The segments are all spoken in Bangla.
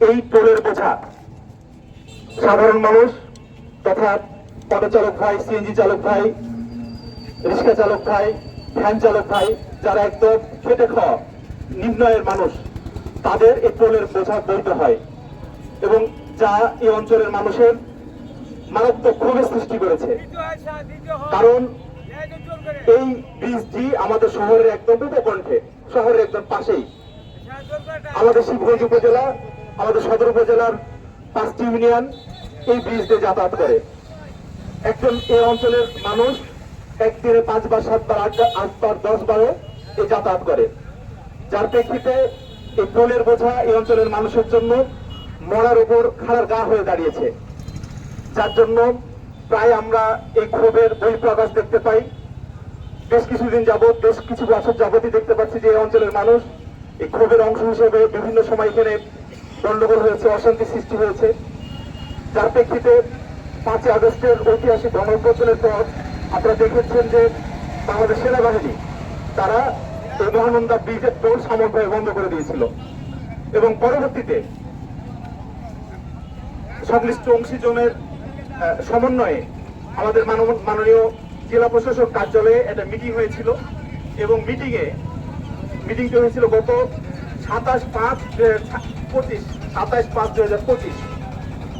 এই টোলের বোঝা সাধারণ মানুষ তথা অটো চালক ভাই, সিএনজি চালক ভাই, রিক্সা চালক ভাই, ভ্যান চালক ভাই, যারা একদম খেটে খাওয়া নিম্ন আয়ের মানুষ, তাদের এই টোলের বোঝা বইতে হয় এবং যা এই অঞ্চলের মানুষের মারাত্মক ক্ষোভের সৃষ্টি করেছে। কারণ এই ব্রিজটি আমাদের শহরের একদম উপকণ্ঠে, শহরের একদম পাশেই। আমাদের শিবগঞ্জ উপজেলা, আমাদের সদর উপজেলার 5টি ইউনিয়ন এই ব্রিজ দিয়ে যাতায়াত করে। একজন এই অঞ্চলের মানুষ একদিনে 5 বার 7 বার 8 বার 10 বারে এই যাতায়াত করে, যার প্রেক্ষিতে এই টোলের বোঝা এই অঞ্চলের মানুষের জন্য মরার উপর খাড়ার গা হয়ে দাঁড়িয়েছে। যার জন্য প্রায় আমরা এই ক্ষোভের বহিঃপ্রকাশ দেখতে পাই। বেশ কিছুদিন যাবৎ, বেশ কিছু বছর যাবতই দেখতে পাচ্ছি যে এই অঞ্চলের মানুষ এই ক্ষোভের অংশ হিসেবে বিভিন্ন সময় এখানে গন্ডগোল হয়েছে, অশান্তি সৃষ্টি হয়েছে। যার প্রেক্ষিতে 5 আগস্টের ঐতিহাসিক গণঅভ্যুত্থানের পর আপনারা দেখেছেন যে বাংলাদেশ সেনাবাহিনী তারা এই মহানন্দা ব্রিজের টোল সাময়িকভাবে বন্ধ করে দিয়েছিল এবং পরবর্তীতে সংশ্লিষ্ট অংশীজনের সমন্বয়ে আমাদের মাননীয় জেলা প্রশাসক কার্যালয়ে একটা মিটিং হয়েছিল এবং মিটিংটি হয়েছিল গত 27/5/2025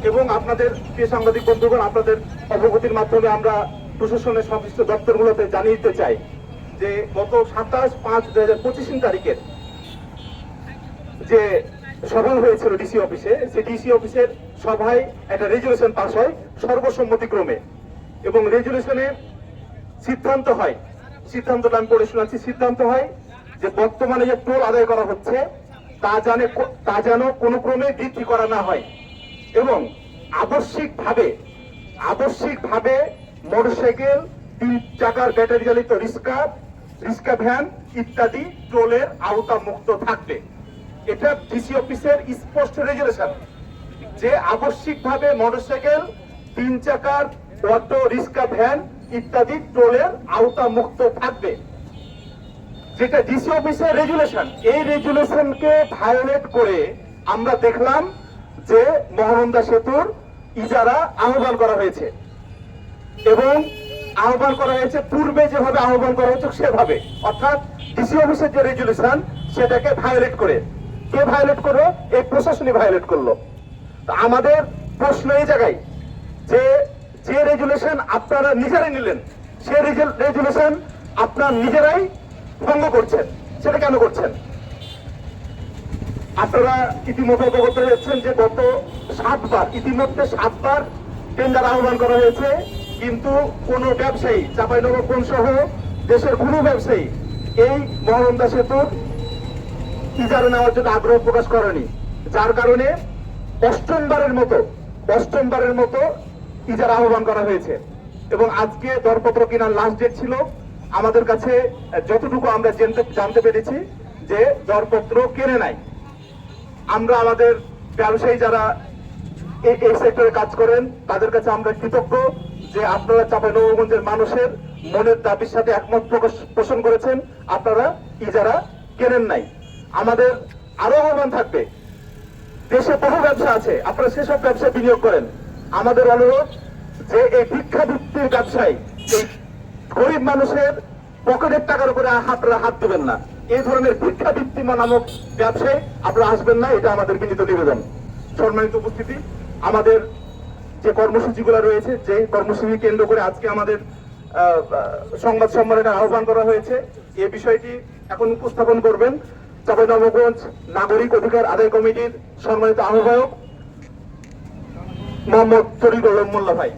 এবং আপনাদের প্রিয় সাংবাদিক বন্ধুগণ, আপনাদের অবগতির মাধ্যমে আমরা প্রশাসনের সংশ্লিষ্ট দপ্তরগুলোতে জানিয়ে দিতে চাই যে গত 27/5/2025 তারিখের যে সভা হয়েছিল ডিসি অফিসে, সেই ডিসি অফিসের সভায় একটা রেজুলেশন পাস হয় সর্বসম্মতিক্রমে এবং রেজুলেশনে সিদ্ধান্তটা আমি পড়ে শোনাচ্ছি। সিদ্ধান্ত হয় যে বর্তমানে যে টোল আদায় করা হচ্ছে তা যেন কোনো ক্রমে বৃদ্ধি করা না হয় এবং আবশ্যিকভাবে মোটরসাইকেল, 3 চাকার ব্যাটারি চালিত রিক্সা ভ্যান ইত্যাদি টোলের আওতা মুক্ত থাকবে। এটা ডিসি অফিসের স্পষ্ট রেজুলেশন যে আবশ্যিকভাবে মোটরসাইকেল, 3 চাকার অটো, রিক্সা ভ্যান ইত্যাদি টোলের আওতা মুক্ত থাকবে, যেটা ডিসি অফিসের রেজুলেশন। এই রেজুলেশনকে ভায়োলেট করে আমরা দেখলাম যে মহানন্দা সেতুর ইজারা আহ্বান করা হয়েছে এবং আহ্বান করা হয়েছে পূর্বে যেভাবে আহ্বান করা হয়েছে সেভাবে, অর্থাৎ ডিসি অফিসের যে রেজুলেশন সেটাকে ভায়োলেট করে। কে ভায়োলেট করলো? এই প্রশাসনই ভায়োলেট করলো। আমাদের প্রশ্ন এই জায়গায় যে রেজুলেশন আপনারা নিজেরাই নিলেন, সেই রেজুলেশন আপনারা নিজেরাই ভঙ্গ করছেন, সেটা কেন করছেন? আপনারা ইতিমধ্যে অবগত হয়েছেন যে গত 7 বার, ইতিমধ্যে 7 বার টেন্ডার আহ্বান করা হয়েছে, কিন্তু কোন ব্যবসায়ী, চাঁপাইনবাবগঞ্জ সহ দেশের কোন ব্যবসায়ী এই মহানন্দা সেতুর ইজারা নেওয়ার জন্য আগ্রহ প্রকাশ করেনি, যার কারণে অষ্টমবারের মতো ইজারা আহ্বান করা হয়েছে এবং আজকে দরপত্র কেনার লাস্ট ডেট ছিল। আমাদের কাছে যতটুকু আমরা জানতে পেরেছি যে দরপত্র কেনে নাই। আমরা আমাদের ব্যবসায়ী যারা এই সেক্টরে কাজ করেন তাদের কাছে আমরা কৃতজ্ঞ যে আপনারা চাঁপাইনবাবগঞ্জের মানুষের মনের দাবির সাথে একমত পোষণ করেছেন, আপনারা ইজারা কেনেন নাই। আমাদের আরো আহ্বান থাকবে, দেশে বহু ব্যবসা আছে, আপনারা সেসব ব্যবসায় বিনিয়োগ করেন। আমাদের অনুরোধ যে এই ভিক্ষাবৃত্তির ব্যবসায় এই গরিব মানুষের পকেটের টাকার উপরে আপনারা হাত দেবেন না। এই ধরনের ভিক্ষাবৃত্তি নামক ব্যবসায় আপনারা আসবেন না, এটা আমাদের বিনীত নিবেদন। সম্মানিত উপস্থিতি, আমাদের যে কর্মসূচিগুলো রয়েছে, যে কর্মসূচি কেন্দ্র করে আজকে আমাদের সংবাদ সম্মেলনের আহ্বান করা হয়েছে, এই বিষয়টি এখন উপস্থাপন করবেন চাঁপাইনবাবগঞ্জ নাগরিক অধিকার আদায় কমিটির সম্মানিত আহ্বায়ক মোহাম্মদ তরিকুল মোল্লা ভাই।